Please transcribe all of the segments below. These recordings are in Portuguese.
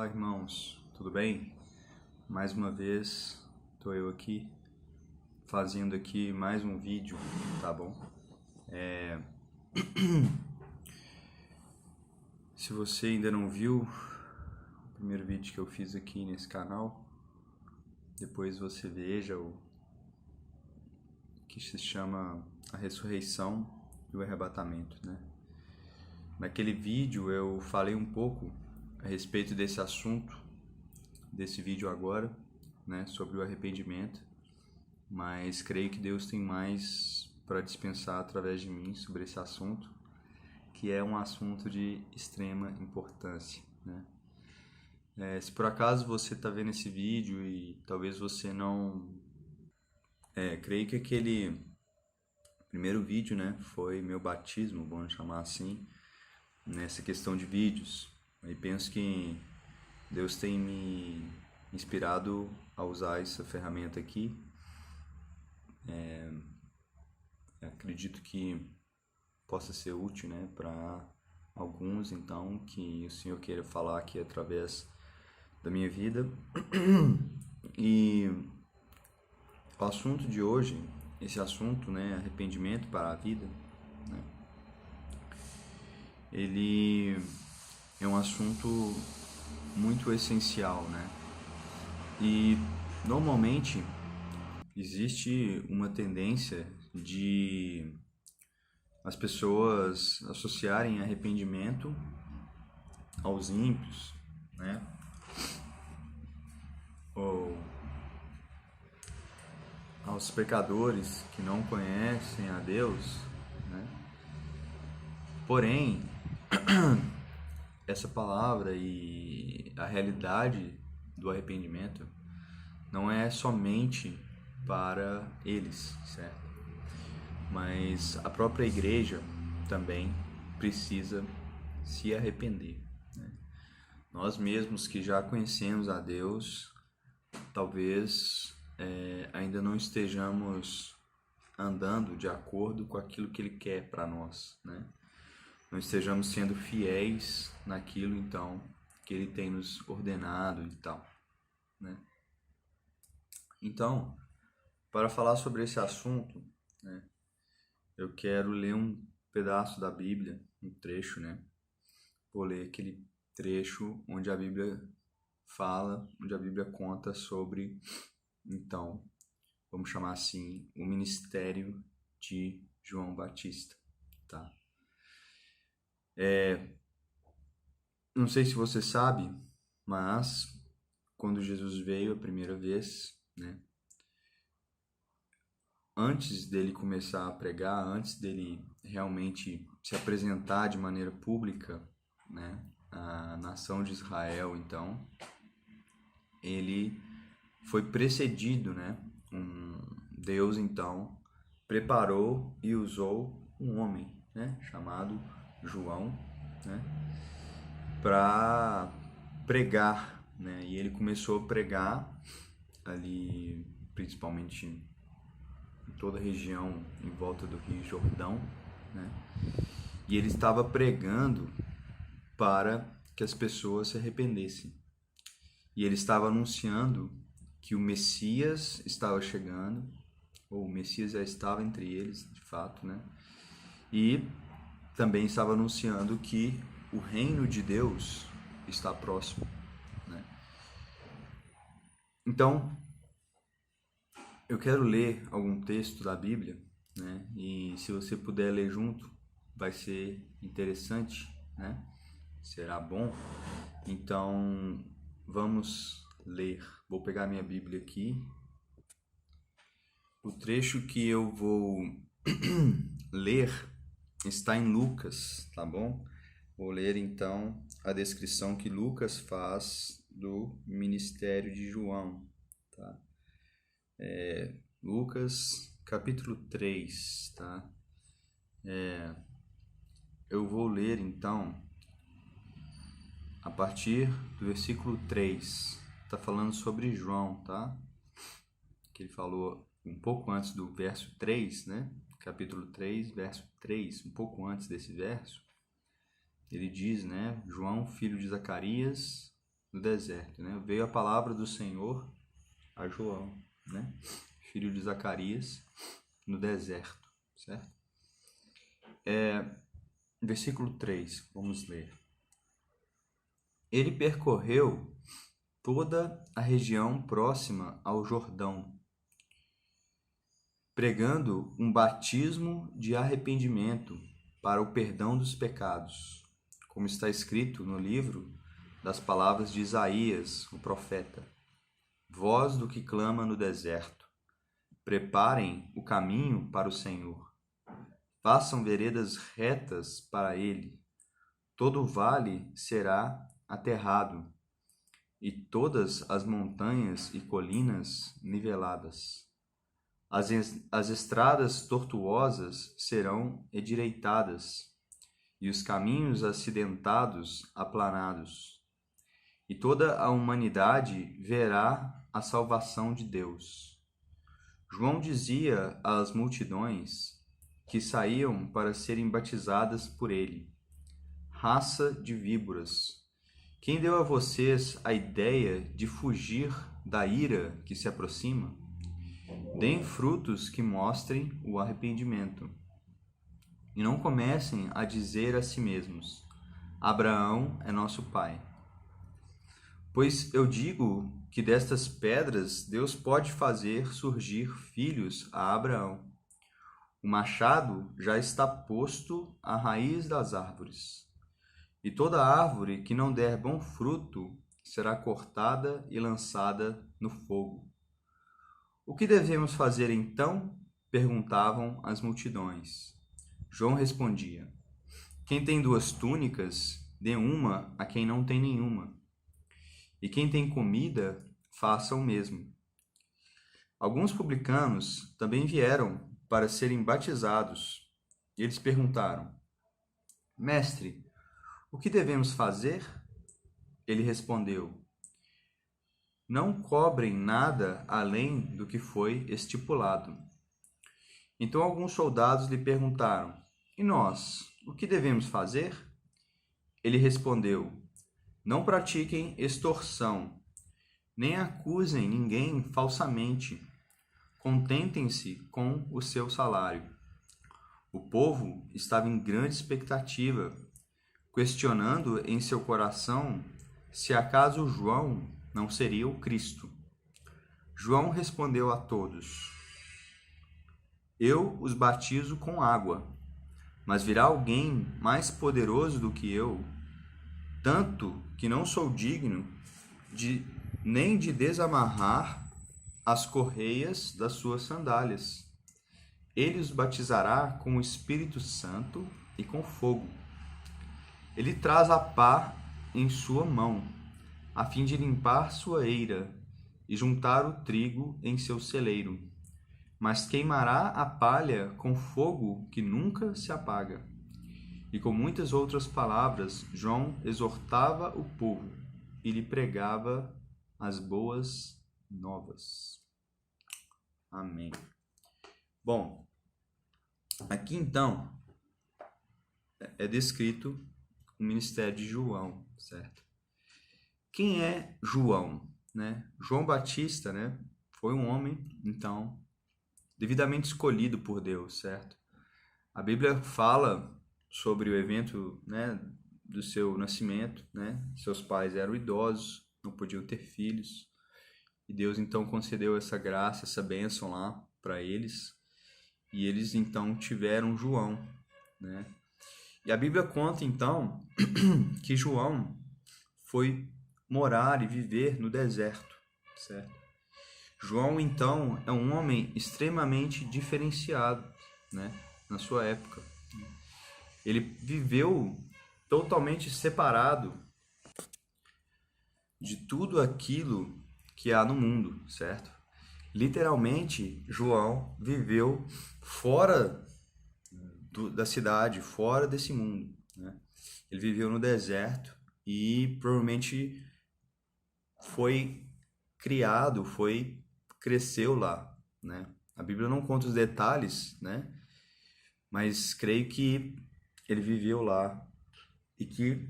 Olá, irmãos, tudo bem? Mais uma vez, estou eu aqui, fazendo aqui mais um vídeo, tá bom? Se você ainda não viu o primeiro vídeo que eu fiz aqui nesse canal, depois você veja o que se chama A Ressurreição e o Arrebatamento, né? Naquele vídeo eu falei um pouco a respeito desse assunto, desse vídeo agora, né, sobre o arrependimento, mas creio que Deus tem mais para dispensar através de mim sobre esse assunto, que é um assunto de extrema importância, né? Se por acaso você está vendo esse vídeo e talvez você não... creio que aquele primeiro vídeo, né, foi meu batismo, vamos chamar assim, nessa questão de vídeos. E penso que Deus tem me inspirado a usar essa ferramenta aqui. Acredito que possa ser útil, né, para alguns, então, que o Senhor queira falar aqui através da minha vida. E o assunto de hoje, esse assunto, né, arrependimento para a vida, né, ele é um assunto muito essencial, né? E normalmente existe uma tendência de as pessoas associarem arrependimento aos ímpios, né? Ou aos pecadores que não conhecem a Deus, né? Porém, essa palavra e a realidade do arrependimento não é somente para eles, certo? Mas a própria igreja também precisa se arrepender, né? Nós mesmos que já conhecemos a Deus, talvez ainda não estejamos andando de acordo com aquilo que Ele quer para nós, né? Não estejamos sendo fiéis naquilo, então, que Ele tem nos ordenado e tal, né? Então, para falar sobre esse assunto, né, eu quero ler um pedaço da Bíblia, um trecho, né? Vou ler aquele trecho onde a Bíblia fala, onde a Bíblia conta sobre, então, vamos chamar assim, o ministério de João Batista, tá? Não sei se você sabe, mas quando Jesus veio a primeira vez, né? Antes dele começar a pregar, antes dele realmente se apresentar de maneira pública, né, à nação de Israel, então, ele foi precedido, né? Deus, então, preparou e usou um homem, né, chamado João, né, para pregar, né? E ele começou a pregar ali, principalmente em toda a região em volta do Rio Jordão, né? E ele estava pregando para que as pessoas se arrependessem. E ele estava anunciando que o Messias estava chegando, ou o Messias já estava entre eles, de fato, né? E também estava anunciando que o reino de Deus está próximo, né? Então, eu quero ler algum texto da Bíblia, né? E se você puder ler junto, vai ser interessante, né? Será bom. Então, vamos ler. Vou pegar minha Bíblia aqui. O trecho que eu vou ler está em Lucas, tá bom? Vou ler então a descrição que Lucas faz do ministério de João, tá? Lucas capítulo 3, tá? Eu vou ler então a partir do versículo 3. Tá falando sobre João, tá? Que ele falou um pouco antes do verso 3, né? Capítulo 3, verso 3, um pouco antes desse verso. Ele diz, né? João, filho de Zacarias, no deserto, né? Veio a palavra do Senhor a João, né? Filho de Zacarias, no deserto, certo? Versículo 3, vamos ler. Ele percorreu toda a região próxima ao Jordão, pregando um batismo de arrependimento para o perdão dos pecados, como está escrito no livro das palavras de Isaías, o profeta. Voz do que clama no deserto, preparem o caminho para o Senhor. Façam veredas retas para ele. Todo vale será aterrado, e todas as montanhas e colinas niveladas. As estradas tortuosas serão endireitadas, e os caminhos acidentados aplanados. E toda a humanidade verá a salvação de Deus. João dizia às multidões que saíam para serem batizadas por ele: raça de víboras, quem deu a vocês a ideia de fugir da ira que se aproxima? Deem frutos que mostrem o arrependimento. E não comecem a dizer a si mesmos: Abraão é nosso pai. Pois eu digo que destas pedras Deus pode fazer surgir filhos a Abraão. O machado já está posto à raiz das árvores, e toda árvore que não der bom fruto será cortada e lançada no fogo. O que devemos fazer então? Perguntavam as multidões. João respondia: quem tem 2 túnicas, dê uma a quem não tem nenhuma. E quem tem comida, faça o mesmo. Alguns publicanos também vieram para serem batizados. Eles perguntaram: Mestre, o que devemos fazer? Ele respondeu: não cobrem nada além do que foi estipulado. Então alguns soldados lhe perguntaram: e nós, o que devemos fazer? Ele respondeu: não pratiquem extorsão, nem acusem ninguém falsamente. Contentem-se com o seu salário. O povo estava em grande expectativa, questionando em seu coração se acaso João não seria o Cristo. João respondeu a todos: eu os batizo com água, mas virá alguém mais poderoso do que eu, tanto que não sou digno nem de desamarrar as correias das suas sandálias. Ele os batizará com o Espírito Santo e com fogo. Ele traz a pá em sua mão, a fim de limpar sua eira e juntar o trigo em seu celeiro, mas queimará a palha com fogo que nunca se apaga. E com muitas outras palavras, João exortava o povo e lhe pregava as boas novas. Amém. Bom, aqui então é descrito o ministério de João, certo? Quem é João, né? João Batista, né, foi um homem, então, devidamente escolhido por Deus, certo? A Bíblia fala sobre o evento, né, do seu nascimento, né? Seus pais eram idosos, não podiam ter filhos, e Deus então concedeu essa graça, essa bênção lá para eles, e eles então tiveram João, né? E a Bíblia conta então que João foi morar e viver no deserto, certo? João então é um homem extremamente diferenciado, né, na sua época. Ele viveu totalmente separado de tudo aquilo que há no mundo, certo? Literalmente, João viveu fora da cidade, fora desse mundo, né? Ele viveu no deserto e provavelmente foi criado, cresceu lá, né? A Bíblia não conta os detalhes, né? Mas creio que ele viveu lá e que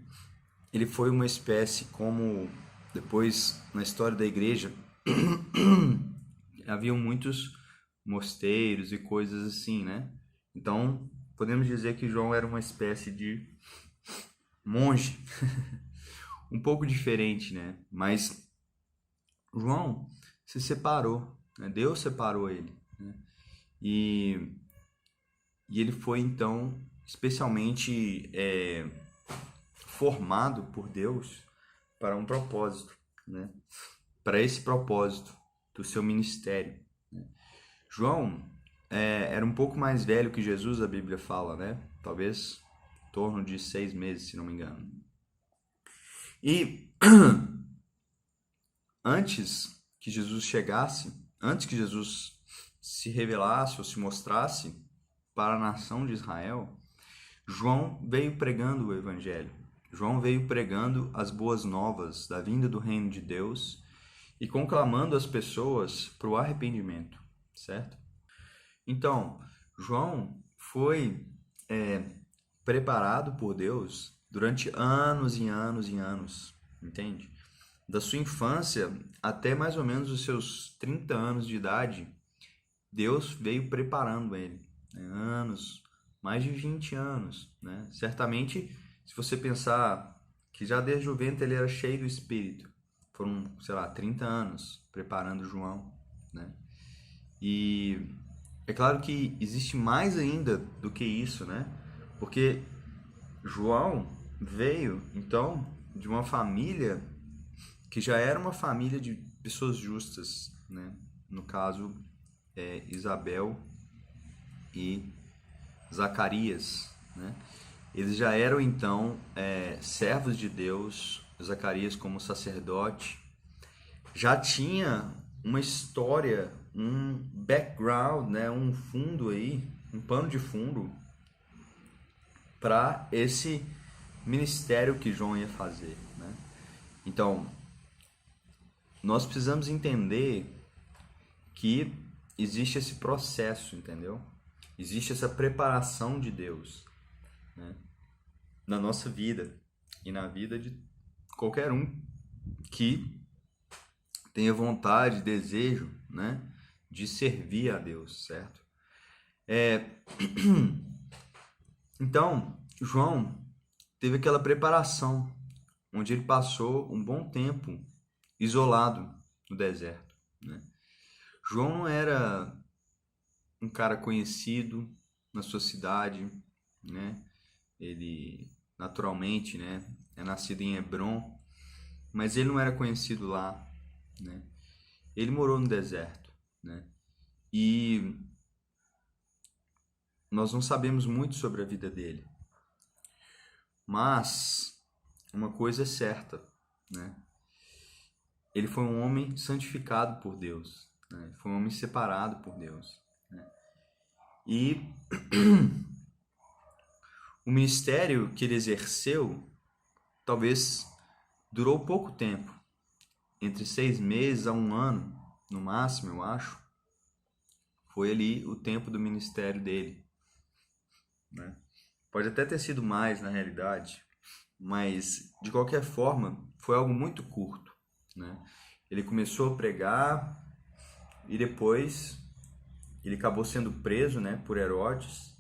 ele foi uma espécie como Depois, na história da igreja, haviam muitos mosteiros e coisas assim, né? Então, podemos dizer que João era uma espécie de monge, um pouco diferente, né? Mas João se separou, né? Deus separou ele, né? E, e ele foi então especialmente formado por Deus para um propósito, né? Para esse propósito do seu ministério. João era um pouco mais velho que Jesus, a Bíblia fala, né? Talvez em torno de 6 meses, se não me engano. E antes que Jesus chegasse, antes que Jesus se revelasse ou se mostrasse para a nação de Israel, João veio pregando o Evangelho. João veio pregando as boas novas da vinda do reino de Deus e conclamando as pessoas para o arrependimento, certo? Então, João foi preparado por Deus durante anos e anos e anos, entende? Da sua infância até mais ou menos os seus 30 anos de idade, Deus veio preparando ele, né? Anos, mais de 20 anos, né? Certamente, se você pensar que já desde o ventre ele era cheio do Espírito, foram, sei lá, 30 anos preparando João, né? E é claro que existe mais ainda do que isso, né? Porque João veio, então, de uma família que já era uma família de pessoas justas, né? No caso, Isabel e Zacarias, né? Eles já eram, então, servos de Deus, Zacarias como sacerdote, já tinha uma história, um background, né? Um fundo aí, um pano de fundo para esse ministério que João ia fazer, né? Então, nós precisamos entender que existe esse processo, entendeu? Existe essa preparação de Deus, né? Na nossa vida e na vida de qualquer um que tenha vontade, desejo, né, de servir a Deus, certo? Então, João teve aquela preparação, onde ele passou um bom tempo isolado no deserto, né? João não era um cara conhecido na sua cidade, né? Ele naturalmente, né, é nascido em Hebron, mas ele não era conhecido lá, né? Ele morou no deserto, né? E nós não sabemos muito sobre a vida dele, mas uma coisa é certa, né? Ele foi um homem santificado por Deus, né? Foi um homem separado por Deus, né? E o ministério que ele exerceu talvez durou pouco tempo, entre 6 meses a 1 ano, no máximo, eu acho. Foi ali o tempo do ministério dele, né? Pode até ter sido mais na realidade, mas de qualquer forma foi algo muito curto, né? Ele começou a pregar e depois ele acabou sendo preso, né, por Herodes,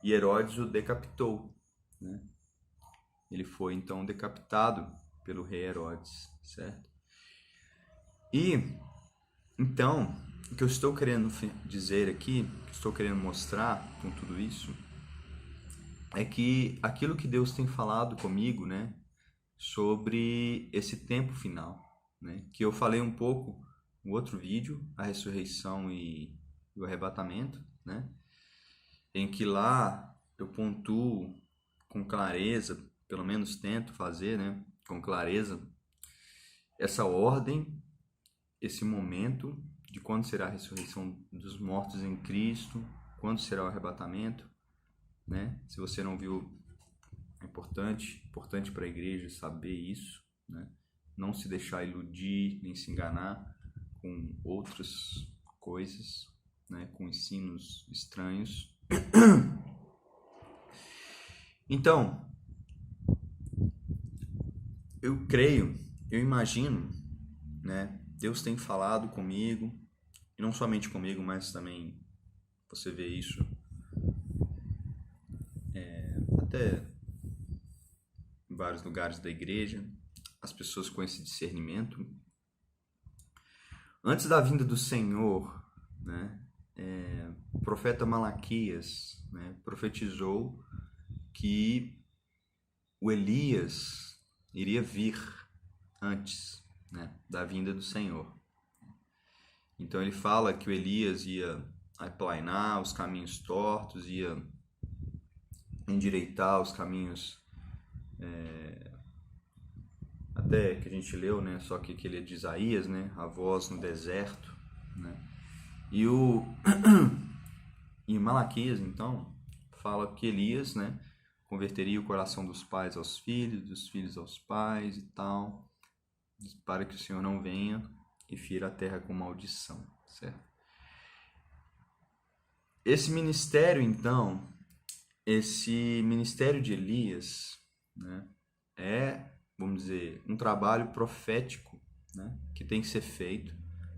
e Herodes o decapitou, né? Ele foi então decapitado pelo rei Herodes, certo? E então, o que eu estou querendo dizer aqui, o que estou querendo mostrar com tudo isso, é que aquilo que Deus tem falado comigo, né, sobre esse tempo final, né, que eu falei um pouco no outro vídeo, a ressurreição e o arrebatamento, né, em que lá eu pontuo com clareza, pelo menos tento fazer, né, com clareza, essa ordem, esse momento de quando será a ressurreição dos mortos em Cristo, quando será o arrebatamento, né? Se você não viu, é importante para a igreja saber isso, né? Não se deixar iludir nem se enganar com outras coisas, né? Com ensinos estranhos. Então, eu creio eu imagino, né, Deus tem falado comigo, e não somente comigo, mas também você vê isso até em vários lugares da igreja, as pessoas com esse discernimento. Antes da vinda do Senhor, né, o profeta Malaquias, né, profetizou que o Elias iria vir antes, né, da vinda do Senhor. Então ele fala que o Elias ia aplainar os caminhos tortos, ia endireitar os caminhos, até que a gente leu, né, só que aquele é de Isaías, né, a voz no deserto, né. E em Malaquias, então, fala que Elias, né, converteria o coração dos pais aos filhos, dos filhos aos pais e tal, para que o Senhor não venha e fira a terra com maldição, certo? Esse ministério, então, esse ministério de Elias, né, vamos dizer, um trabalho profético, né, que tem que ser feito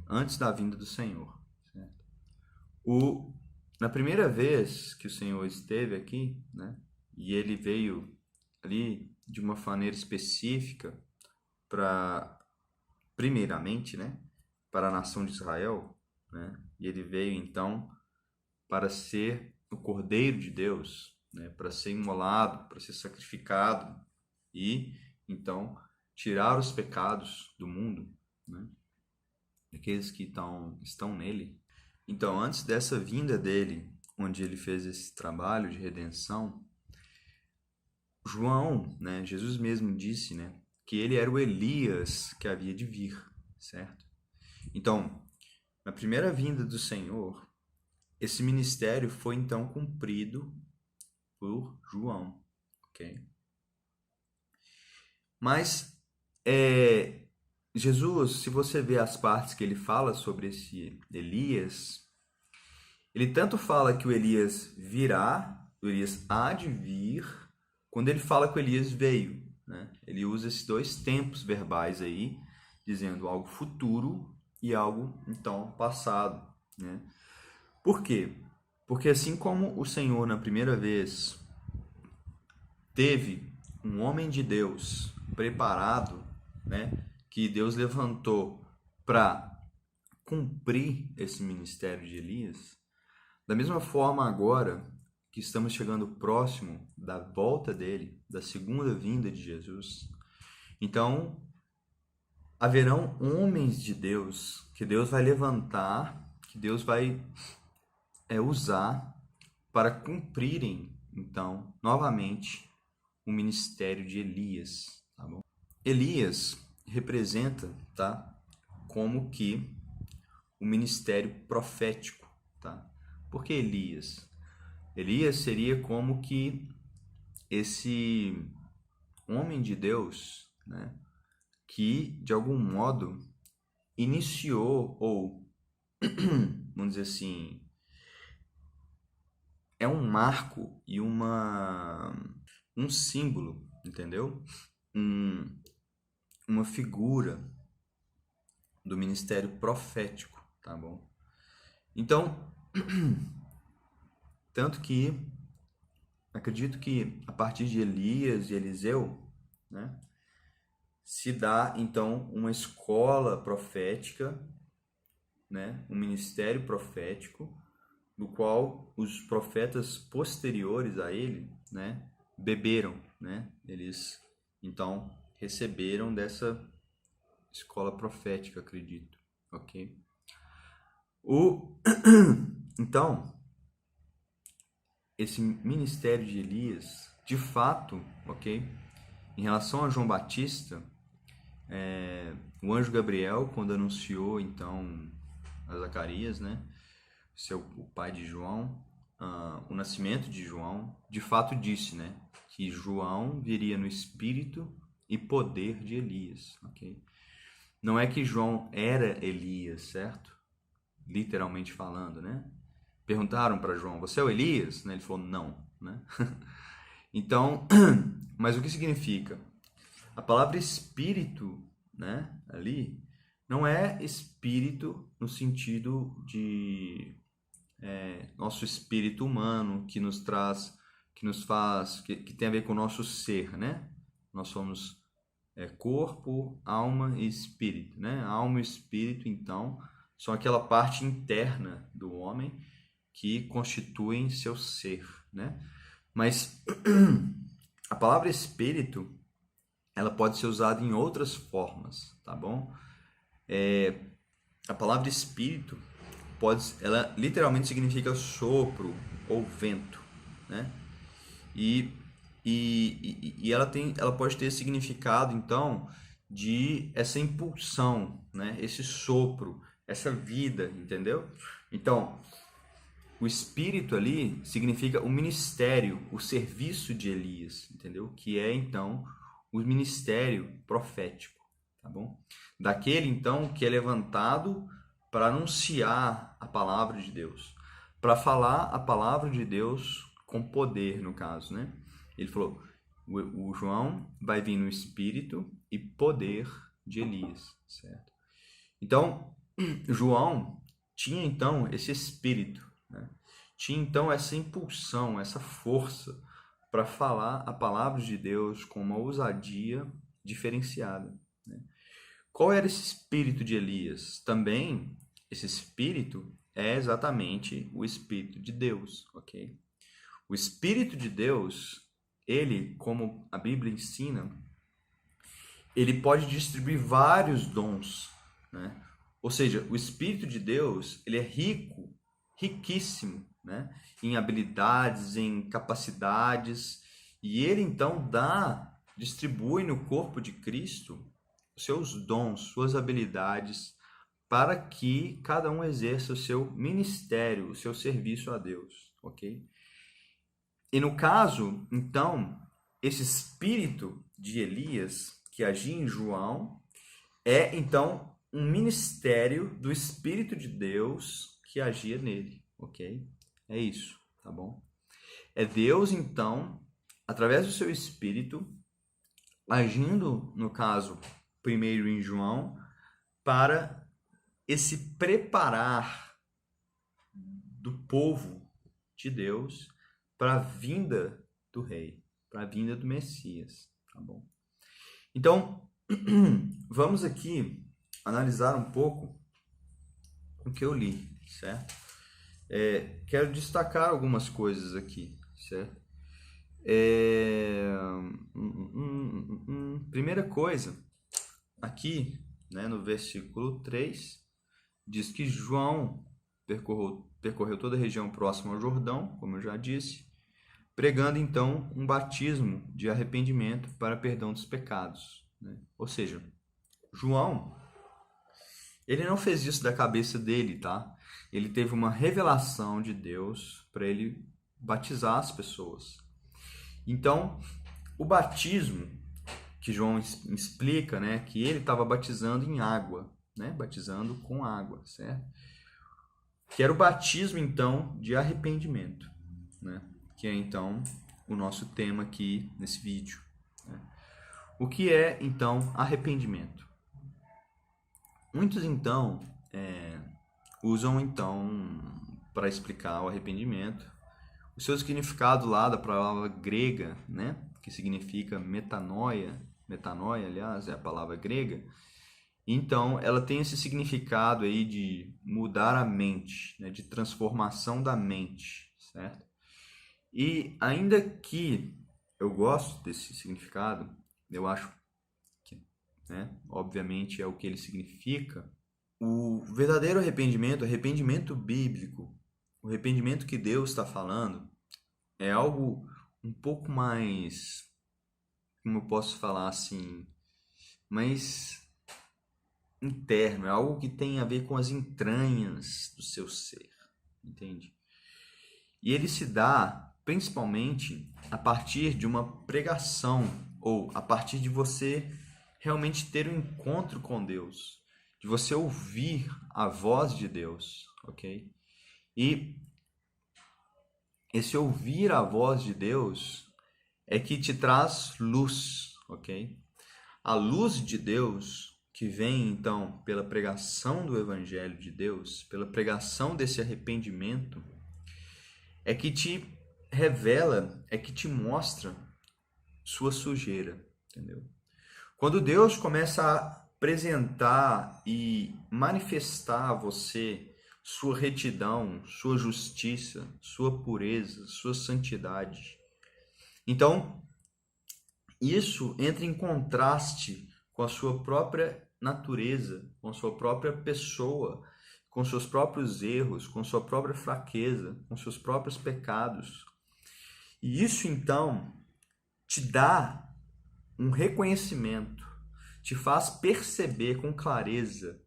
antes da vinda do Senhor, certo? Na primeira vez que o Senhor esteve aqui, né, e ele veio ali de uma maneira específica primeiramente, né, para a nação de Israel, né, e ele veio então para ser o Cordeiro de Deus, né, para ser imolado, para ser sacrificado e então tirar os pecados do mundo, né, daqueles que estão nele. Então, antes dessa vinda dele, onde ele fez esse trabalho de redenção, João, né, Jesus mesmo disse, né, que ele era o Elias que havia de vir, certo? Então, na primeira vinda do Senhor, esse ministério foi então cumprido por João, ok? Mas Jesus, se você vê as partes que ele fala sobre esse Elias, ele tanto fala que o Elias virá, o Elias há de vir, quando ele fala que o Elias veio, né? Ele usa esses dois tempos verbais aí, dizendo algo futuro e algo, então, passado, né? Por quê? Porque assim como o Senhor, na primeira vez, teve um homem de Deus preparado, né, que Deus levantou para cumprir esse ministério de Elias, da mesma forma agora que estamos chegando próximo da volta dele, da segunda vinda de Jesus, então haverão homens de Deus que Deus vai levantar, que Deus vai usar para cumprirem, então, novamente, o ministério de Elias, tá bom? Elias representa, tá, como que o ministério profético, tá? Por que Elias? Elias seria como que esse homem de Deus, né, que de algum modo iniciou ou vamos dizer assim, é um marco e um símbolo, entendeu? Uma figura do ministério profético, tá bom? Então, tanto que acredito que a partir de Elias e Eliseu, né, se dá então uma escola profética, né, um ministério profético, do qual os profetas posteriores a ele, né, beberam, né? Eles então receberam dessa escola profética, acredito, ok? Então, esse ministério de Elias, de fato, ok? Em relação a João Batista, o anjo Gabriel, quando anunciou então a Zacarias, né, o pai de João, o nascimento de João, de fato disse, né, que João viria no espírito e poder de Elias, ok? Não é que João era Elias, certo? Literalmente falando, né? Perguntaram para João, você é o Elias? Ele falou, não, né? Então, mas o que significa? A palavra espírito né, ali, não é espírito no sentido de nosso espírito humano que nos traz, que nos faz, que tem a ver com o nosso ser, né? Nós somos corpo, alma e espírito, né? A alma e o espírito, então, são aquela parte interna do homem que constituem seu ser, né? Mas a palavra espírito, ela pode ser usada em outras formas, tá bom? A palavra espírito ela literalmente significa sopro ou vento, né? E, ela pode ter significado, então, de essa impulsão, né? Esse sopro, essa vida, entendeu? Então, o espírito ali significa o ministério, o serviço de Elias, entendeu? Que é, então, o ministério profético, tá bom? Daquele, então, que é levantado para anunciar a palavra de Deus, para falar a palavra de Deus com poder, no caso, né? Ele falou, o João vai vir no espírito e poder de Elias, certo? Então, João tinha, então, esse espírito, né? Tinha, então, essa impulsão, essa força para falar a palavra de Deus com uma ousadia diferenciada, né? Qual era esse espírito de Elias? Também, esse espírito é exatamente o espírito de Deus, ok? O espírito de Deus, ele, como a Bíblia ensina, ele pode distribuir vários dons, né? Ou seja, o espírito de Deus, ele é rico, riquíssimo, né? Em habilidades, em capacidades, e ele então distribui no corpo de Cristo seus dons, suas habilidades, para que cada um exerça o seu ministério, o seu serviço a Deus, ok? E no caso, então, esse espírito de Elias, que agia em João, é então um ministério do Espírito de Deus que agia nele, ok? É isso, tá bom? É Deus, então, através do seu Espírito, agindo, no caso, primeiro em João, para esse preparar do povo de Deus para a vinda do rei, para a vinda do Messias, tá bom? Então, vamos aqui analisar um pouco o que eu li, certo? Quero destacar algumas coisas aqui, certo? Primeira coisa, aqui, né, no versículo 3, diz que João percorreu toda a região próxima ao Jordão, como eu já disse, pregando então um batismo de arrependimento para perdão dos pecados, né? Ou seja, João, ele não fez isso da cabeça dele, tá? Ele teve uma revelação de Deus para ele batizar as pessoas. Então, o batismo que João explica, né, que ele estava batizando em água, né, batizando com água, certo? Que era o batismo então de arrependimento, né? Que é então o nosso tema aqui nesse vídeo, né? O que é então arrependimento? Muitos então usam então para explicar o arrependimento o seu significado lá da palavra grega, né, que significa metanoia, aliás, é a palavra grega. Então, ela tem esse significado aí de mudar a mente, né, de transformação da mente, certo? E ainda que eu gosto desse significado, eu acho que, né, obviamente é o que ele significa, o verdadeiro arrependimento, o arrependimento bíblico, o arrependimento que Deus está falando, é algo um pouco mais, como eu posso falar assim, mais interno, é algo que tem a ver com as entranhas do seu ser, entende? E ele se dá principalmente a partir de uma pregação, ou a partir de você realmente ter um encontro com Deus, de você ouvir a voz de Deus, ok? E esse ouvir a voz de Deus é que te traz luz, ok? A luz de Deus que vem então pela pregação do Evangelho de Deus, pela pregação desse arrependimento, é que te revela, é que te mostra sua sujeira, entendeu? Quando Deus começa a apresentar e manifestar a você sua retidão, sua justiça, sua pureza, sua santidade, então isso entra em contraste com a sua própria natureza, com a sua própria pessoa, com seus próprios erros, com sua própria fraqueza, com seus próprios pecados. E isso então te dá um reconhecimento, te faz perceber com clareza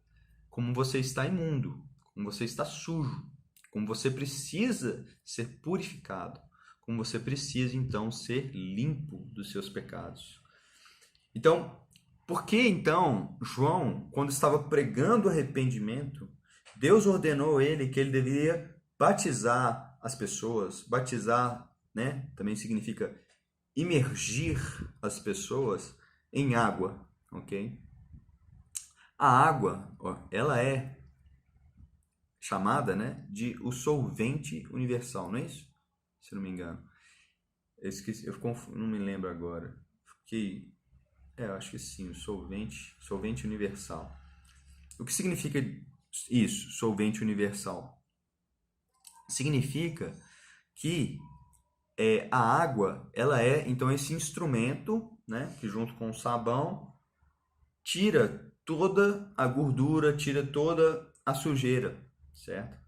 como você está imundo, como você está sujo, como você precisa ser purificado, como você precisa então ser limpo dos seus pecados. Então, por que então João, quando estava pregando arrependimento, Deus ordenou ele que ele deveria batizar as pessoas? Batizar, né, também significa imergir as pessoas em água, ok? A água, ó, ela é chamada, né, de o solvente universal, não é isso? Se não me engano. Eu esqueci, não me lembro agora. Eu acho que sim, o solvente universal. O que significa isso, solvente universal? Significa que a água, ela é então esse instrumento, né, que junto com o sabão tira toda a gordura, tira toda a sujeira, certo?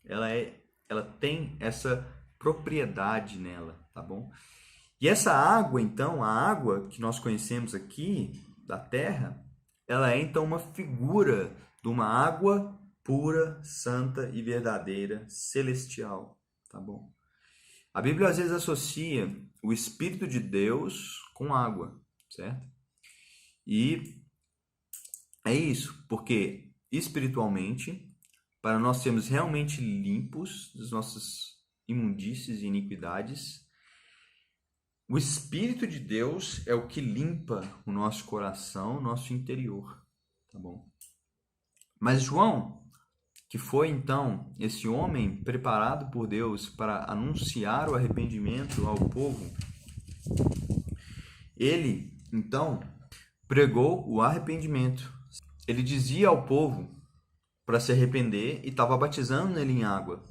Ela tem essa propriedade nela, tá bom? E essa água, então, a água que nós conhecemos aqui da terra, ela é então uma figura de uma água pura, santa e verdadeira, celestial, tá bom? A Bíblia às vezes associa o Espírito de Deus com água, certo? E é isso, porque espiritualmente, para nós sermos realmente limpos das nossas imundícies e iniquidades, o Espírito de Deus é o que limpa o nosso coração, o nosso interior, tá bom? Mas João, que foi então esse homem preparado por Deus para anunciar o arrependimento ao povo, ele então pregou o arrependimento. Ele dizia ao povo para se arrepender e estava batizando ele em água.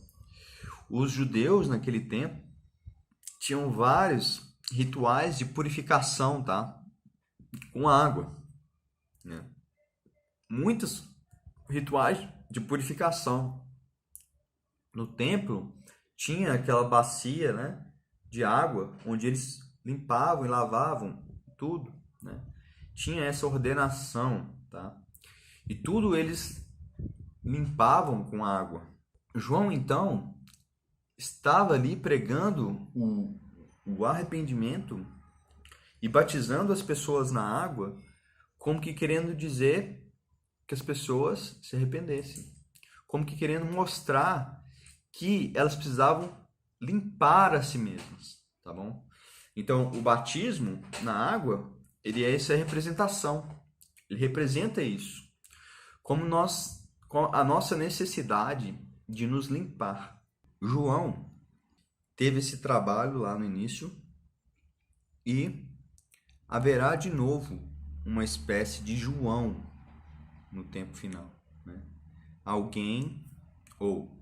Os judeus naquele tempo tinham vários rituais de purificação, tá? Com água, né? Muitos rituais de purificação. No templo tinha aquela bacia, né, de água onde eles limpavam e lavavam tudo, né? Tinha essa ordenação, tá? E tudo eles limpavam com água. João então estava ali pregando o arrependimento e batizando as pessoas na água, como que querendo dizer que as pessoas se arrependessem, como que querendo mostrar que elas precisavam limpar a si mesmas, tá bom? Então, o batismo na água, ele é essa representação, ele representa isso, como a nossa necessidade de nos limpar. João teve esse trabalho lá no início e haverá de novo uma espécie de João no tempo final, né? Alguém ou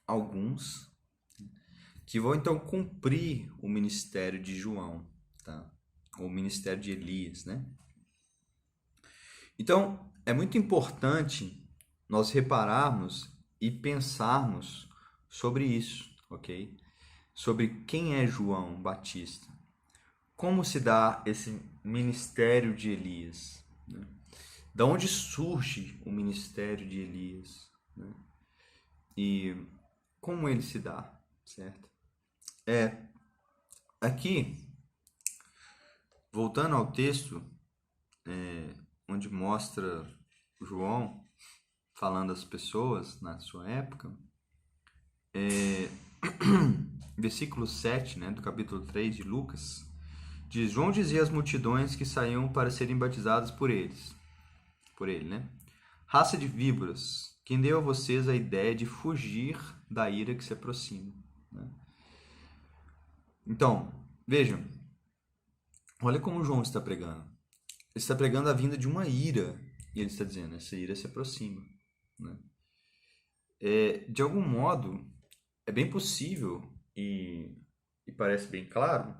alguns que vão então cumprir o ministério de João, tá? Ou o ministério de Elias, né? Então, é muito importante nós repararmos e pensarmos sobre isso, ok? Sobre quem é João Batista. Como se dá esse ministério de Elias, né? Da onde surge o ministério de Elias, né? E como ele se dá, certo? Aqui, voltando ao texto, onde mostra João falando às pessoas na sua época, versículo 7, né, do capítulo 3 de Lucas, diz: João dizia às multidões que saíam para serem batizadas por eles: por ele, né? Raça de víboras, quem deu a vocês a ideia de fugir da ira que se aproxima, né? Então, vejam, olha como João está pregando. Ele está pregando a vinda de uma ira, e ele está dizendo, essa ira se aproxima, né? De algum modo, é bem possível e parece bem claro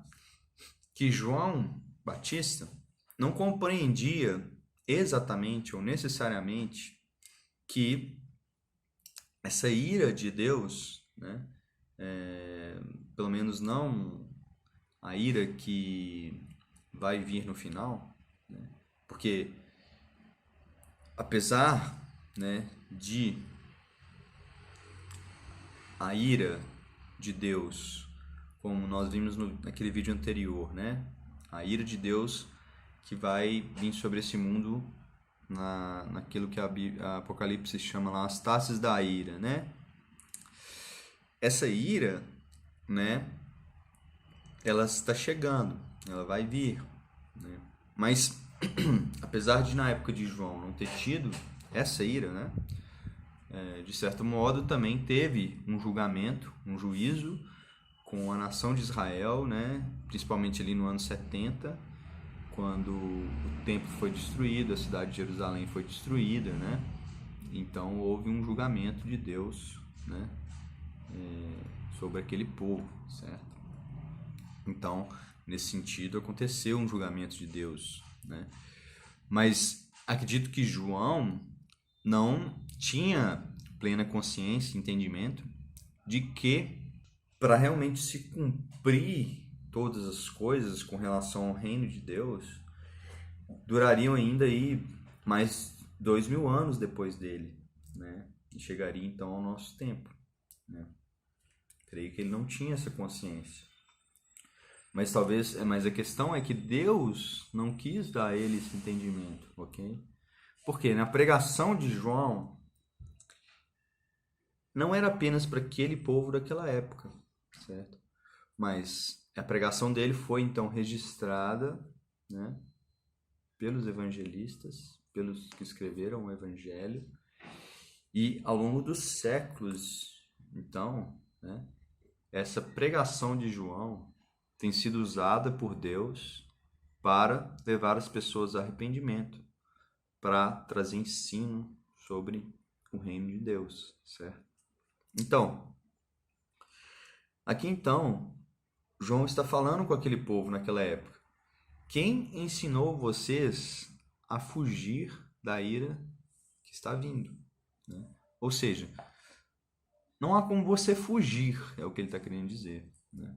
que João Batista não compreendia exatamente ou necessariamente que essa ira de Deus, né, pelo menos não a ira que vai vir no final, né, porque apesar, né, de a ira de Deus, como nós vimos naquele vídeo anterior, né, a ira de Deus que vai vir sobre esse mundo naquilo que a Apocalipse chama lá as taças da ira, né? Essa ira, né, ela está chegando, ela vai vir, né? Mas apesar de na época de João não ter tido essa ira, né, de certo modo também teve um julgamento, um juízo com a nação de Israel, né, principalmente ali no ano 70, quando o templo foi destruído, a cidade de Jerusalém foi destruída, né? Então houve um julgamento de Deus, né, sobre aquele povo, certo? Então, nesse sentido, aconteceu um julgamento de Deus, né? Mas acredito que João não tinha plena consciência e entendimento de que para realmente se cumprir todas as coisas com relação ao reino de Deus, durariam ainda aí mais 2000 anos depois dele, né? E chegaria então ao nosso tempo, né? Creio que ele não tinha essa consciência. Mas mas a questão é que Deus não quis dar a ele esse entendimento, ok? Porque na pregação de João não era apenas para aquele povo daquela época, certo? Mas a pregação dele foi então registrada, né, pelos evangelistas, pelos que escreveram o evangelho, e ao longo dos séculos, então, né, essa pregação de João tem sido usada por Deus para levar as pessoas a arrependimento, para trazer ensino sobre o reino de Deus, certo? Então, aqui então, João está falando com aquele povo naquela época. Quem ensinou vocês a fugir da ira que está vindo, né? Ou seja, não há como você fugir, é o que ele está querendo dizer, né?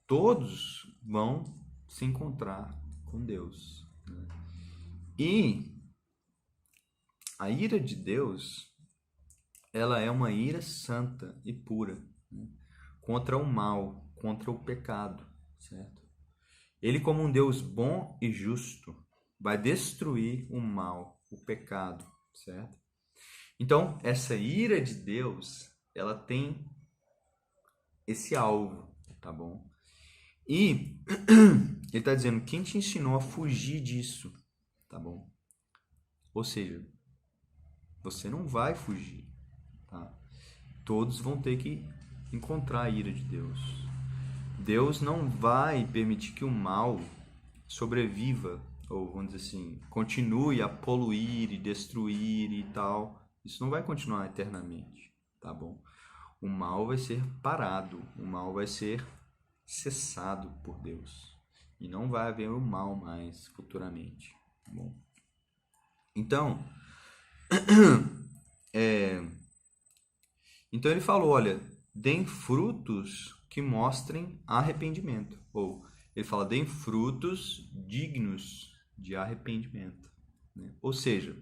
Todos vão se encontrar com Deus, né? E a ira de Deus, ela é uma ira santa e pura, né, contra o mal, contra o pecado, certo? Ele, como um Deus bom e justo, vai destruir o mal, o pecado, certo? Então, essa ira de Deus, ela tem esse alvo, tá bom? E ele está dizendo, quem te ensinou a fugir disso, tá bom? Ou seja, você não vai fugir, tá? Todos vão ter que encontrar a ira de Deus. Deus não vai permitir que o mal sobreviva, ou vamos dizer assim, continue a poluir e destruir e tal. Isso não vai continuar eternamente, tá bom? O mal vai ser parado, o mal vai ser cessado por Deus. E não vai haver o mal mais futuramente, tá bom? Então, então ele falou, olha, deem frutos que mostrem arrependimento. Ou ele fala, deem frutos dignos de arrependimento, né? Ou seja,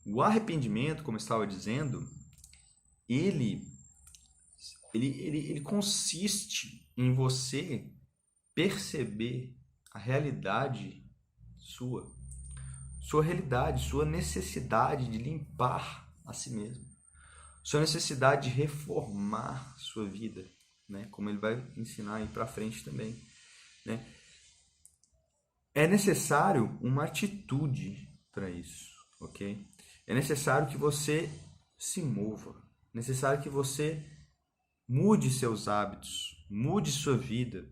o arrependimento, como eu estava dizendo, ele consiste em você perceber a realidade sua realidade, sua necessidade de limpar a si mesmo, sua necessidade de reformar sua vida, né? Como ele vai ensinar aí para frente também, né? É necessário uma atitude para isso, ok? É necessário que você se mova, é necessário que você mude seus hábitos, mude sua vida,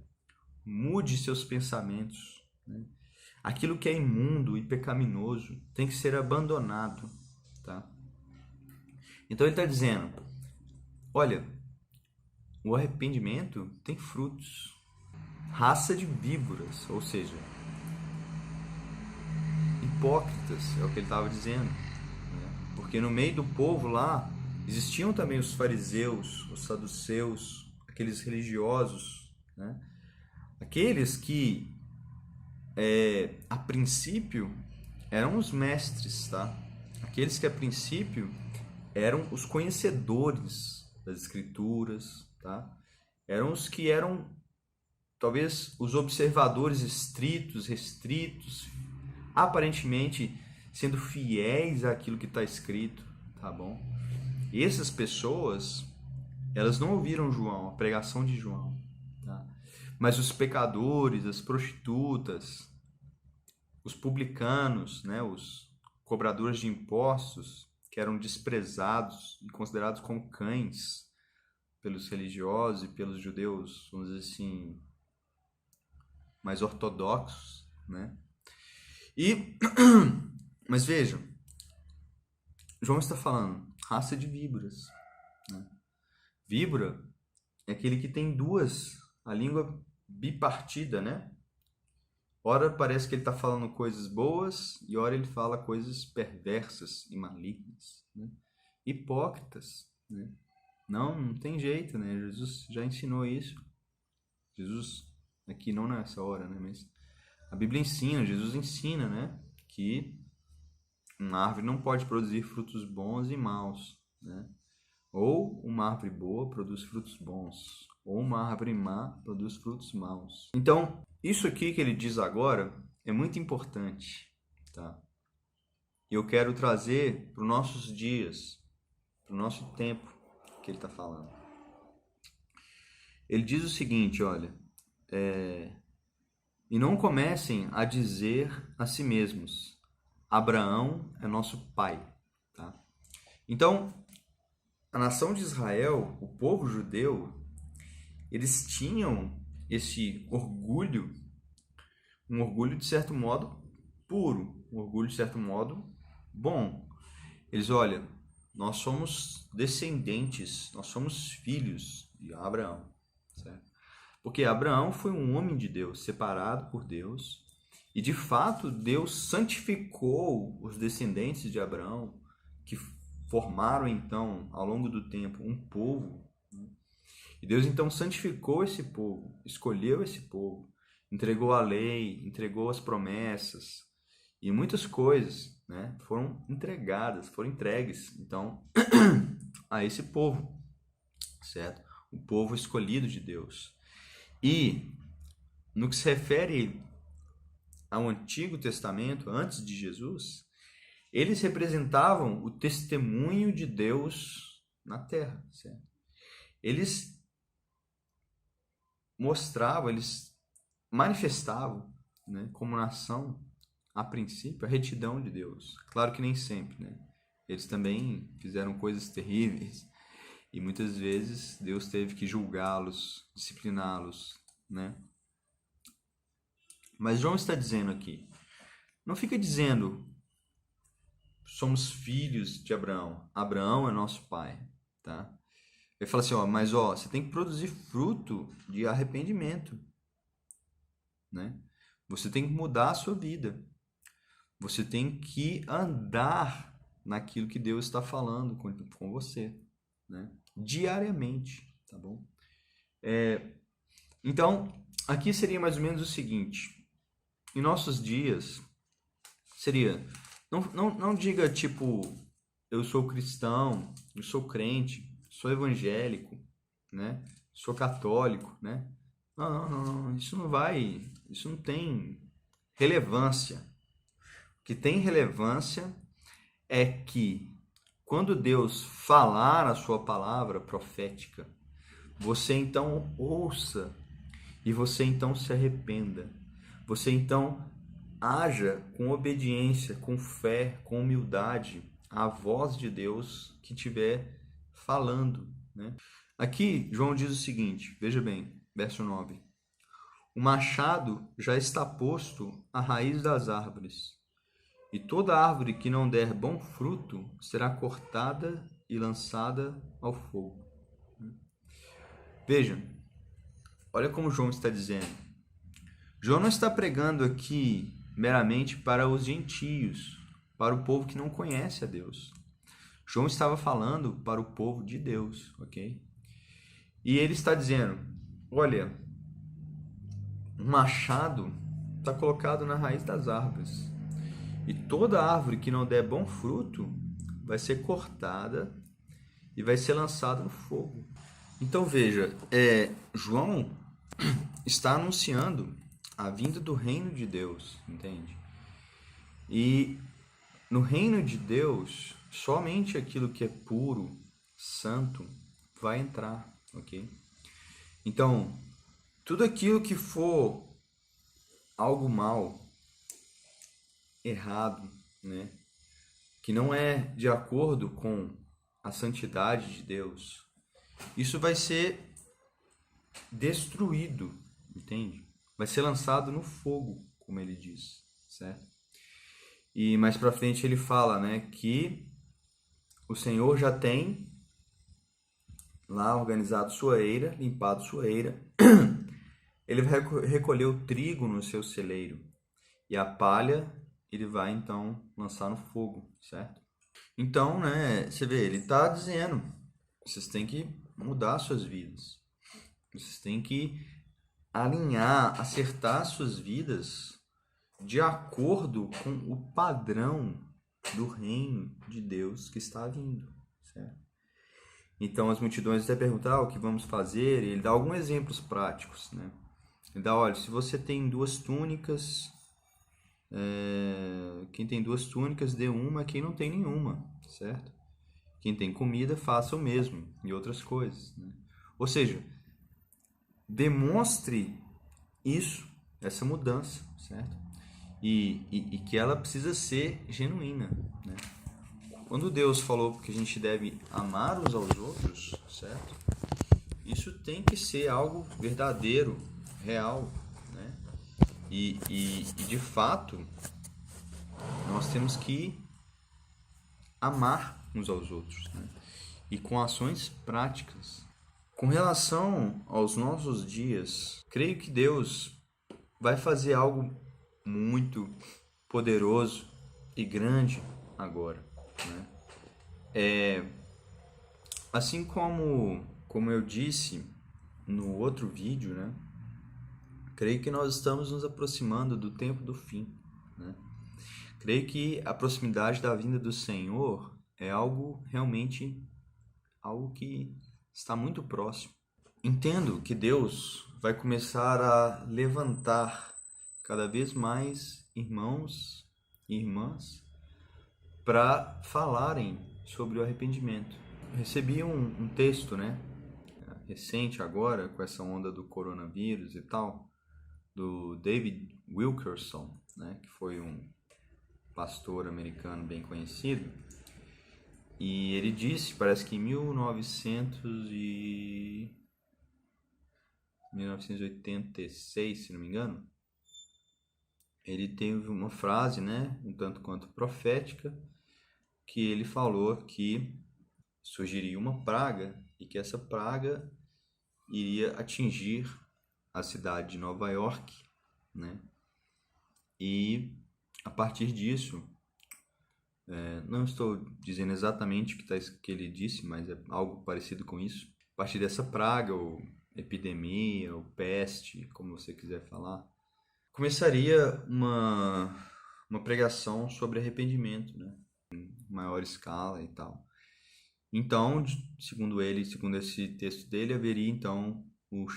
mude seus pensamentos, né? Aquilo que é imundo e pecaminoso tem que ser abandonado, tá? Então ele está dizendo, olha, o arrependimento tem frutos, raça de víboras, ou seja, hipócritas, é o que ele estava dizendo, né? Porque no meio do povo lá existiam também os fariseus, os saduceus, aqueles religiosos, né? Aqueles que a princípio eram os mestres, tá? Aqueles que a princípio eram os conhecedores das escrituras, tá? Eram os que eram talvez os observadores estritos, restritos, aparentemente sendo fiéis àquilo que está escrito, tá bom? E essas pessoas, elas não ouviram João, a pregação de João, tá? Mas os pecadores, as prostitutas, os publicanos, né, os cobradores de impostos, que eram desprezados e considerados como cães pelos religiosos e pelos judeus, vamos dizer assim, mais ortodoxos, né? Mas vejam, João está falando raça de víboras, né? Víbora é aquele que tem a língua bipartida, né? Ora parece que ele está falando coisas boas e ora ele fala coisas perversas e malignas, né? Hipócritas, né? Não tem jeito, né? Jesus já ensinou isso. Jesus, aqui não nessa hora, né? Mas a Bíblia ensina, Jesus ensina, né? Que uma árvore não pode produzir frutos bons e maus, né? Ou uma árvore boa produz frutos bons, ou uma árvore má produz frutos maus. Então, isso aqui que ele diz agora é muito importante, tá? E eu quero trazer para os nossos dias, para o nosso tempo que ele está falando. Ele diz o seguinte, olha, e não comecem a dizer a si mesmos, Abraão é nosso pai, tá? Então, a nação de Israel, o povo judeu, eles tinham esse orgulho, um orgulho de certo modo puro, um orgulho de certo modo bom. Eles, olha, nós somos descendentes, nós somos filhos de Abraão, certo? Porque Abraão foi um homem de Deus, separado por Deus, e de fato Deus santificou os descendentes de Abraão, que formaram então, ao longo do tempo, um povo. E Deus então santificou esse povo, escolheu esse povo, entregou a lei, entregou as promessas, e muitas coisas, né, foram entregues, então, a esse povo, certo? O povo escolhido de Deus. E, no que se refere ao Antigo Testamento, antes de Jesus, eles representavam o testemunho de Deus na terra, certo? Eles mostravam, eles manifestavam, né, como nação, a princípio, a retidão de Deus. Claro que nem sempre, né? Eles também fizeram coisas terríveis e muitas vezes Deus teve que julgá-los, discipliná-los, né? Mas João está dizendo aqui, não fica dizendo somos filhos de Abraão, Abraão é nosso pai, tá? Ele fala assim, mas você tem que produzir fruto de arrependimento, né? Você tem que mudar a sua vida. Você tem que andar naquilo que Deus está falando com você, né? Diariamente, tá bom? Então, aqui seria mais ou menos o seguinte. Em nossos dias, seria... Não diga, tipo, eu sou cristão, eu sou crente, sou evangélico, né? Sou católico, né? Não. Isso não tem relevância. O que tem relevância é que quando Deus falar a sua palavra profética, você então ouça e você então se arrependa. Você então haja com obediência, com fé, com humildade à voz de Deus que estiver falando, né? Aqui, João diz o seguinte, veja bem, verso 9. O machado já está posto à raiz das árvores, e toda árvore que não der bom fruto será cortada e lançada ao fogo. Veja, olha como João está dizendo. João não está pregando aqui meramente para os gentios, para o povo que não conhece a Deus. João estava falando para o povo de Deus, ok? E ele está dizendo, olha, um machado está colocado na raiz das árvores. E toda árvore que não der bom fruto vai ser cortada e vai ser lançada no fogo. Então veja, João está anunciando a vinda do reino de Deus, entende? E no reino de Deus, somente aquilo que é puro, santo, vai entrar, ok? Então, tudo aquilo que for algo mal, errado, né? Que não é de acordo com a santidade de Deus, isso vai ser destruído, entende? Vai ser lançado no fogo, como ele diz, certo? E mais para frente ele fala, né, que o Senhor já tem lá organizado sua eira, limpado sua eira. Ele vai recolher o trigo no seu celeiro e a palha ele vai então lançar no fogo, certo? Então, né, você vê, ele está dizendo, vocês têm que mudar suas vidas. Vocês têm que alinhar, acertar suas vidas de acordo com o padrão do reino de Deus que está vindo, certo? Então as multidões até perguntam o que vamos fazer, e ele dá alguns exemplos práticos, né? Ele dá, olha, se você tem 2 túnicas, quem tem 2 túnicas dê uma a quem não tem nenhuma, certo? Quem tem comida faça o mesmo, e outras coisas, né? Ou seja, demonstre isso, essa mudança, certo? E que ela precisa ser genuína, né? Quando Deus falou que a gente deve amar uns aos outros, certo? Isso tem que ser algo verdadeiro, real, né? E de fato, nós temos que amar uns aos outros, né? E com ações práticas. Com relação aos nossos dias, creio que Deus vai fazer algo muito poderoso e grande agora, né? Assim como eu disse no outro vídeo, né? Creio que nós estamos nos aproximando do tempo do fim, né? Creio que a proximidade da vinda do Senhor é algo realmente algo que está muito próximo. Entendo que Deus vai começar a levantar cada vez mais irmãos e irmãs para falarem sobre o arrependimento. Eu recebi um texto, né, recente agora, com essa onda do coronavírus e tal, do David Wilkerson, né, que foi um pastor americano bem conhecido, e ele disse, parece que em 1986, se não me engano, ele teve uma frase, né, um tanto quanto profética, que ele falou que surgiria uma praga e que essa praga iria atingir a cidade de Nova York, né? E a partir disso, não estou dizendo exatamente o que ele disse, mas é algo parecido com isso. A partir dessa praga, ou epidemia, ou peste, como você quiser falar, começaria uma pregação sobre arrependimento, né? Em maior escala e tal. Então, segundo ele, segundo esse texto dele, haveria então o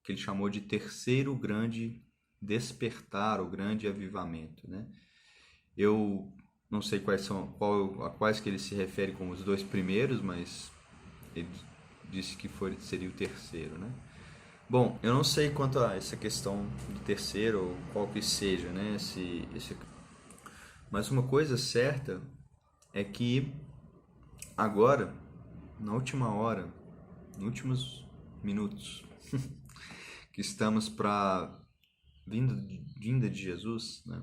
que ele chamou de terceiro grande despertar, o grande avivamento, né? Eu não sei a quais que ele se refere como os 2 primeiros, mas ele disse que seria o terceiro, né? Bom, eu não sei quanto a essa questão do terceiro ou qual que seja, né? Mas uma coisa certa é que agora, na última hora, nos últimos minutos que estamos para vinda de Jesus, né?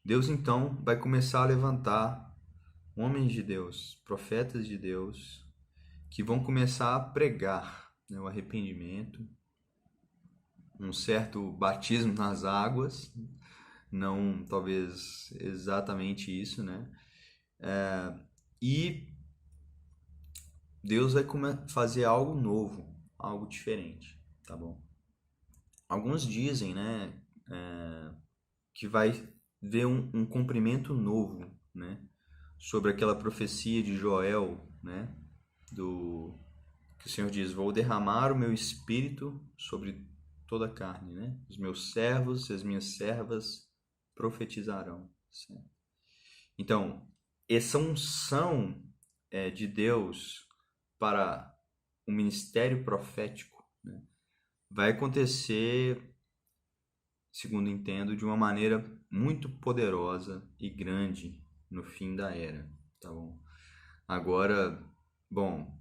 Deus então vai começar a levantar homens de Deus, profetas de Deus, que vão começar a pregar, né, o arrependimento, um certo batismo nas águas, não talvez exatamente isso, né? E Deus vai fazer algo novo, algo diferente, tá bom? Alguns dizem, né, que vai ver um cumprimento novo, né, sobre aquela profecia de Joel, né, do que o Senhor diz: vou derramar o meu espírito sobre toda a carne, né? Os meus servos e as minhas servas profetizarão. Certo? Então, essa unção de Deus para o ministério profético, né, vai acontecer, segundo entendo, de uma maneira muito poderosa e grande no fim da era, tá bom? Agora, bom,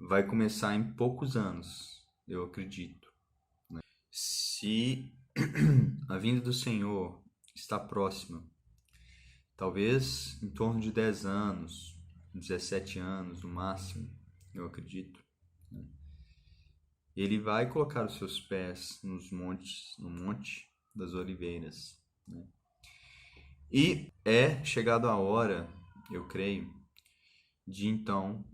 vai começar em poucos anos, eu acredito. Se a vinda do Senhor está próxima, talvez em torno de 10 anos, 17 anos no máximo, eu acredito, né? Ele vai colocar os seus pés no monte das oliveiras, né? E é chegado a hora, eu creio, de então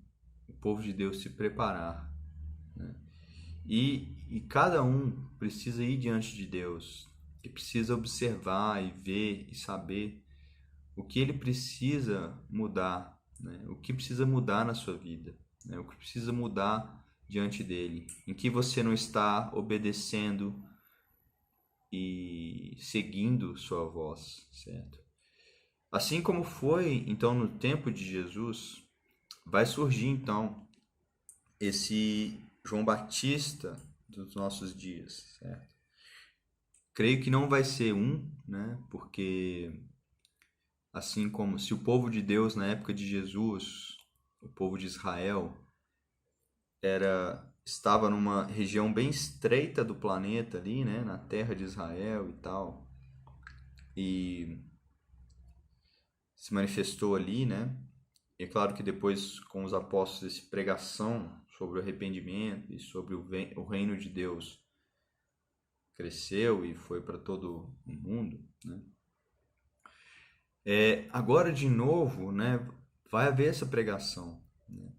o povo de Deus se preparar, né? E cada um precisa ir diante de Deus e precisa observar e ver e saber o que ele precisa mudar, né? O que precisa mudar na sua vida, né? O que precisa mudar diante dele, em que você não está obedecendo e seguindo sua voz, certo? Assim como foi então no tempo de Jesus, vai surgir então esse João Batista dos nossos dias, certo? Creio que não vai ser um, né? Porque assim como se o povo de Deus na época de Jesus, o povo de Israel, estava numa região bem estreita do planeta ali, né, na terra de Israel e tal, e se manifestou ali, né? E é claro que depois com os apóstolos essa pregação sobre o arrependimento e sobre o reino de Deus cresceu e foi para todo o mundo, né? Agora de novo, né, vai haver essa pregação, né?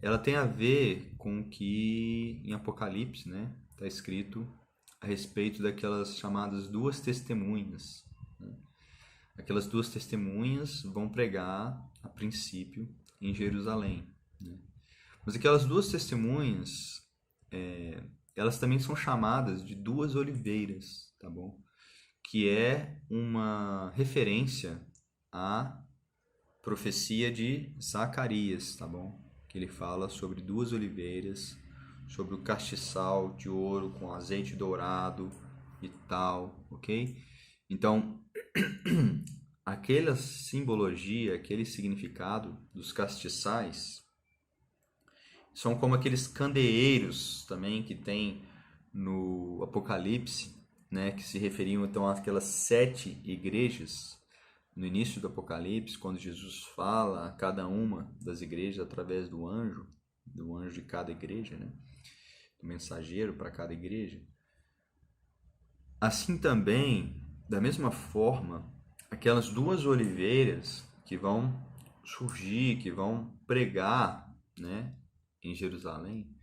Ela tem a ver com o que em Apocalipse, né, está escrito a respeito daquelas chamadas duas testemunhas, né? Aquelas duas testemunhas vão pregar a princípio em Jerusalém, né? Mas aquelas duas testemunhas, elas também são chamadas de duas oliveiras, tá bom? Que é uma referência à profecia de Zacarias, tá bom? Que ele fala sobre duas oliveiras, sobre o castiçal de ouro com azeite dourado e tal, ok? Então, aquela simbologia, aquele significado dos castiçais são como aqueles candeeiros também que tem no Apocalipse, né, que se referiam então àquelas 7 igrejas no início do Apocalipse, quando Jesus fala a cada uma das igrejas através do anjo de cada igreja, né, do mensageiro para cada igreja. Assim também, da mesma forma, aquelas duas oliveiras que vão surgir, que vão pregar, né, em Jerusalém,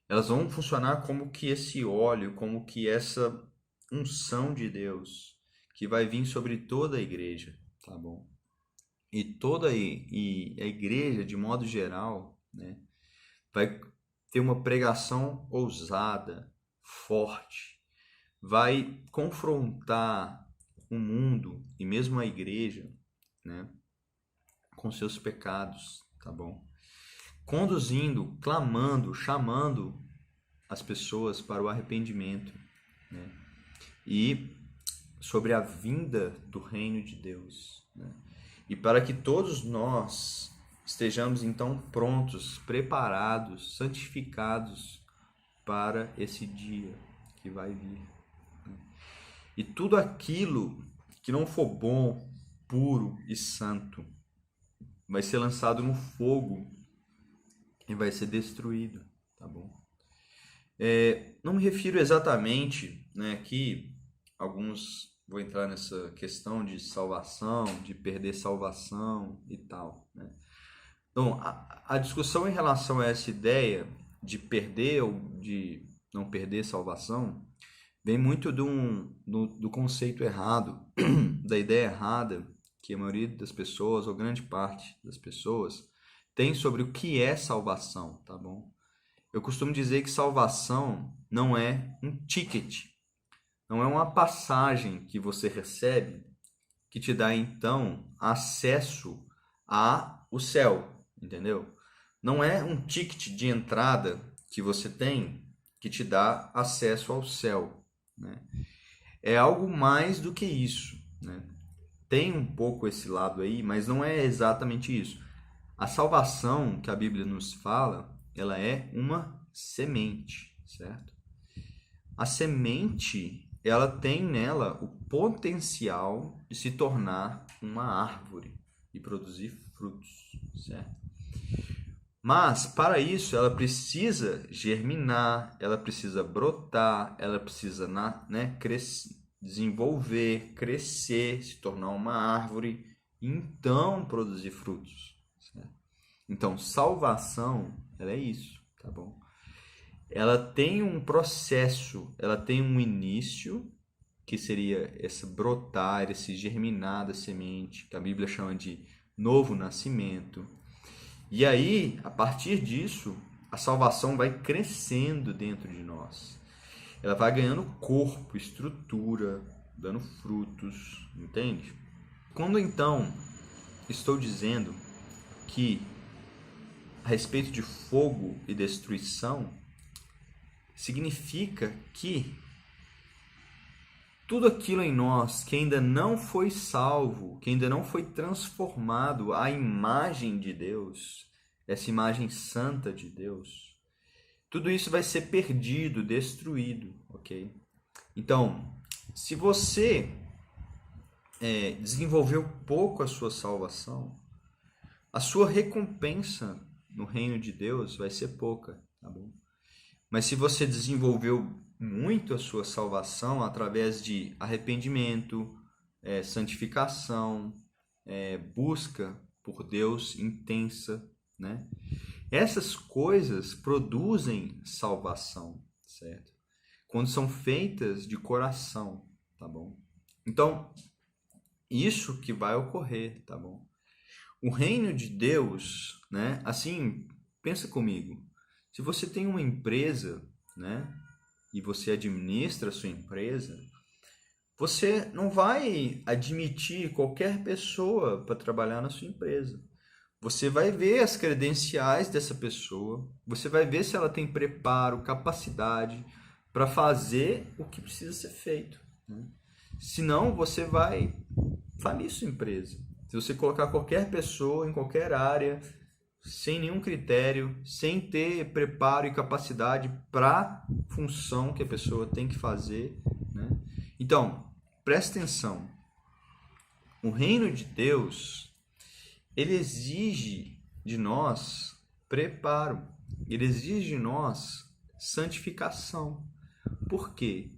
elas vão funcionar como que esse óleo, como que essa unção de Deus que vai vir sobre toda a igreja, tá bom? E a igreja, de modo geral, né, vai ter uma pregação ousada, forte, vai confrontar o mundo e mesmo a igreja, né, com seus pecados, tá bom? Conduzindo, clamando, chamando as pessoas para o arrependimento, né? E sobre a vinda do reino de Deus, né? E para que todos nós estejamos então prontos, preparados, santificados para esse dia que vai vir, né? E tudo aquilo que não for bom, puro e santo vai ser lançado no fogo e vai ser destruído, tá bom? Não me refiro exatamente, né, aqui alguns vou entrar nessa questão de salvação, de perder salvação e tal, né? Então, a discussão em relação a essa ideia de perder ou de não perder salvação vem muito do conceito errado, da ideia errada que a maioria das pessoas, ou grande parte das pessoas, tem sobre o que é salvação, tá bom? Eu costumo dizer que salvação não é um ticket, não é uma passagem que você recebe que te dá então acesso ao céu, entendeu? Não é um ticket de entrada que você tem que te dá acesso ao céu, né? É algo mais do que isso, né? Tem um pouco esse lado aí, mas não é exatamente isso. A salvação que a Bíblia nos fala, ela é uma semente, certo? A semente, ela tem nela o potencial de se tornar uma árvore e produzir frutos, certo? Mas, para isso, ela precisa germinar, ela precisa brotar, ela precisa, né, desenvolver, crescer, se tornar uma árvore e então produzir frutos, certo? Então, salvação, ela é isso, tá bom? Ela tem um processo, ela tem um início, que seria esse brotar, esse germinar da semente, que a Bíblia chama de novo nascimento. E aí, a partir disso, a salvação vai crescendo dentro de nós. Ela vai ganhando corpo, estrutura, dando frutos, entende? Quando então estou dizendo que a respeito de fogo e destruição, significa que tudo aquilo em nós que ainda não foi salvo, que ainda não foi transformado à imagem de Deus, essa imagem santa de Deus, tudo isso vai ser perdido, destruído, ok? Então, se você desenvolveu pouco a sua salvação, a sua recompensa no reino de Deus vai ser pouca, tá bom? Mas se você desenvolveu muito a sua salvação através de arrependimento, santificação, busca por Deus intensa, né? Essas coisas produzem salvação, certo? Quando são feitas de coração, tá bom? Então, isso que vai ocorrer, tá bom? O reino de Deus, né? Assim, pensa comigo. Se você tem uma empresa, né, e você administra a sua empresa, você não vai admitir qualquer pessoa para trabalhar na sua empresa. Você vai ver as credenciais dessa pessoa, você vai ver se ela tem preparo, capacidade para fazer o que precisa ser feito, né? Senão, você vai falir sua empresa. Se você colocar qualquer pessoa em qualquer área, sem nenhum critério, sem ter preparo e capacidade para a função que a pessoa tem que fazer, né? Então, presta atenção. O reino de Deus, ele exige de nós preparo, ele exige de nós santificação. Por quê?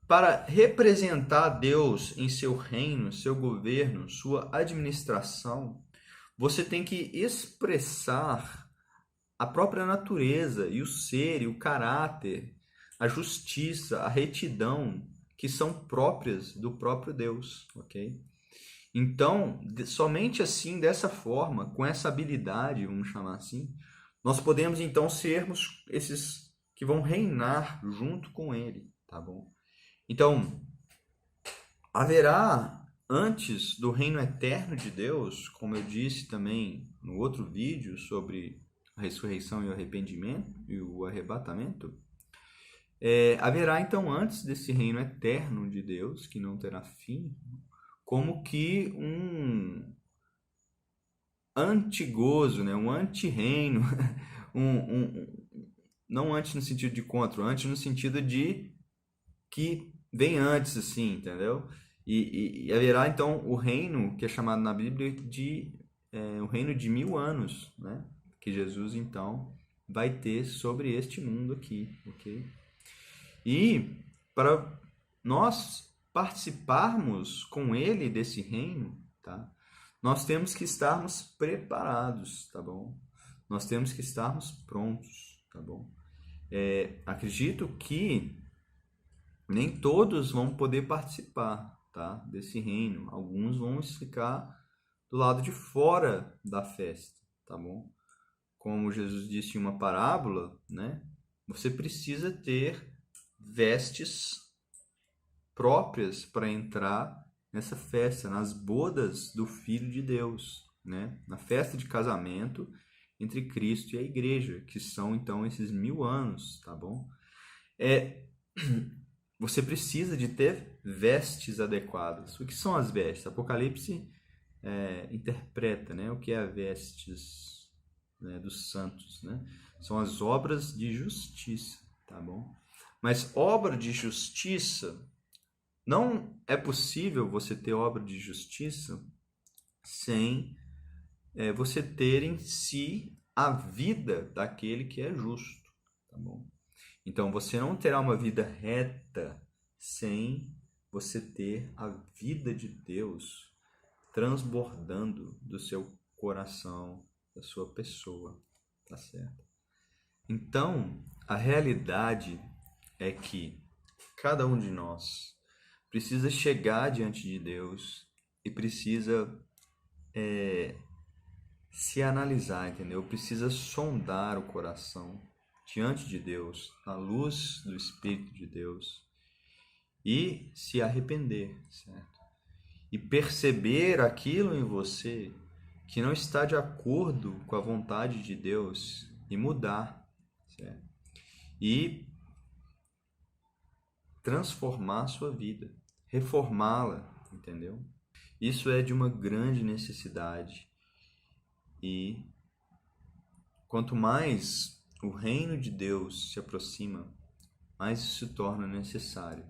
Para representar Deus em seu reino, seu governo, sua administração, você tem que expressar a própria natureza e o ser e o caráter, a justiça, a retidão que são próprias do próprio Deus, ok? Então, somente assim, dessa forma, com essa habilidade, vamos chamar assim, nós podemos então sermos esses que vão reinar junto com Ele, tá bom? Então, haverá antes do reino eterno de Deus, como eu disse também no outro vídeo sobre a ressurreição e o arrependimento e o arrebatamento, Haverá então antes desse reino eterno de Deus, que não terá fim, como que um antigozo, né? Um anti-reino, não antes no sentido de contra, antes no sentido de que vem antes, assim, entendeu? E haverá então o reino que é chamado na Bíblia de o reino de 1000 anos, né? Que Jesus então vai ter sobre este mundo aqui, ok? E para nós participarmos com ele desse reino, tá? Nós temos que estarmos preparados, tá bom? Nós temos que estarmos prontos, tá bom? Acredito que nem todos vão poder participar, tá? Desse reino. Alguns vão ficar do lado de fora da festa, tá bom? Como Jesus disse em uma parábola, né? Você precisa ter vestes próprias para entrar nessa festa, nas bodas do Filho de Deus, né? Na festa de casamento entre Cristo e a igreja, que são então esses 1000 anos, tá bom? Você precisa de ter vestes adequadas. O que são as vestes? Apocalipse interpreta, né, o que é a vestes, né, dos santos, né? São as obras de justiça, tá bom? Mas obra de justiça, não é possível você ter obra de justiça sem você ter em si a vida daquele que é justo, tá bom? Então você não terá uma vida reta sem você ter a vida de Deus transbordando do seu coração, da sua pessoa, tá certo? Então, a realidade é que cada um de nós precisa chegar diante de Deus e precisa se analisar, entendeu? Precisa sondar o coração diante de Deus, à luz do Espírito de Deus, e se arrepender, certo? E perceber aquilo em você que não está de acordo com a vontade de Deus e mudar, certo? E transformar a sua vida, reformá-la, entendeu? Isso é de uma grande necessidade e quanto mais o reino de Deus se aproxima, mais isso se torna necessário,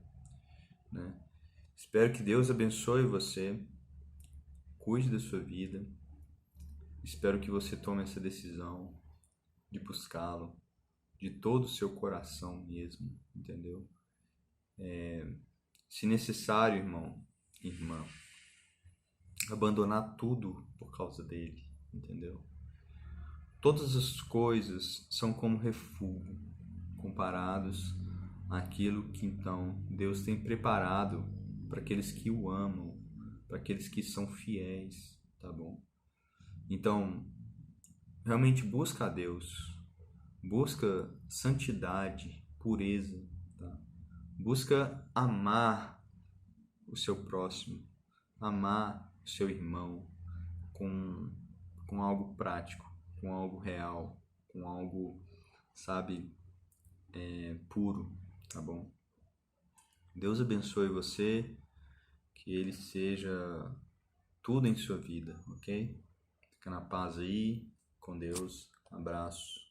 né? Espero que Deus abençoe você, cuide da sua vida. Espero que você tome essa decisão de buscá-lo de todo o seu coração mesmo, entendeu? Se necessário, irmão, irmã, abandonar tudo por causa dele, entendeu? Todas as coisas são como refúgio comparados àquilo que então Deus tem preparado para aqueles que o amam, para aqueles que são fiéis, tá bom? Então, realmente busca a Deus, busca santidade, pureza, tá? Busca amar o seu próximo, amar o seu irmão com algo prático, com algo real, com algo, sabe, puro, tá bom? Deus abençoe você, que Ele seja tudo em sua vida, ok? Fica na paz aí, com Deus, abraço.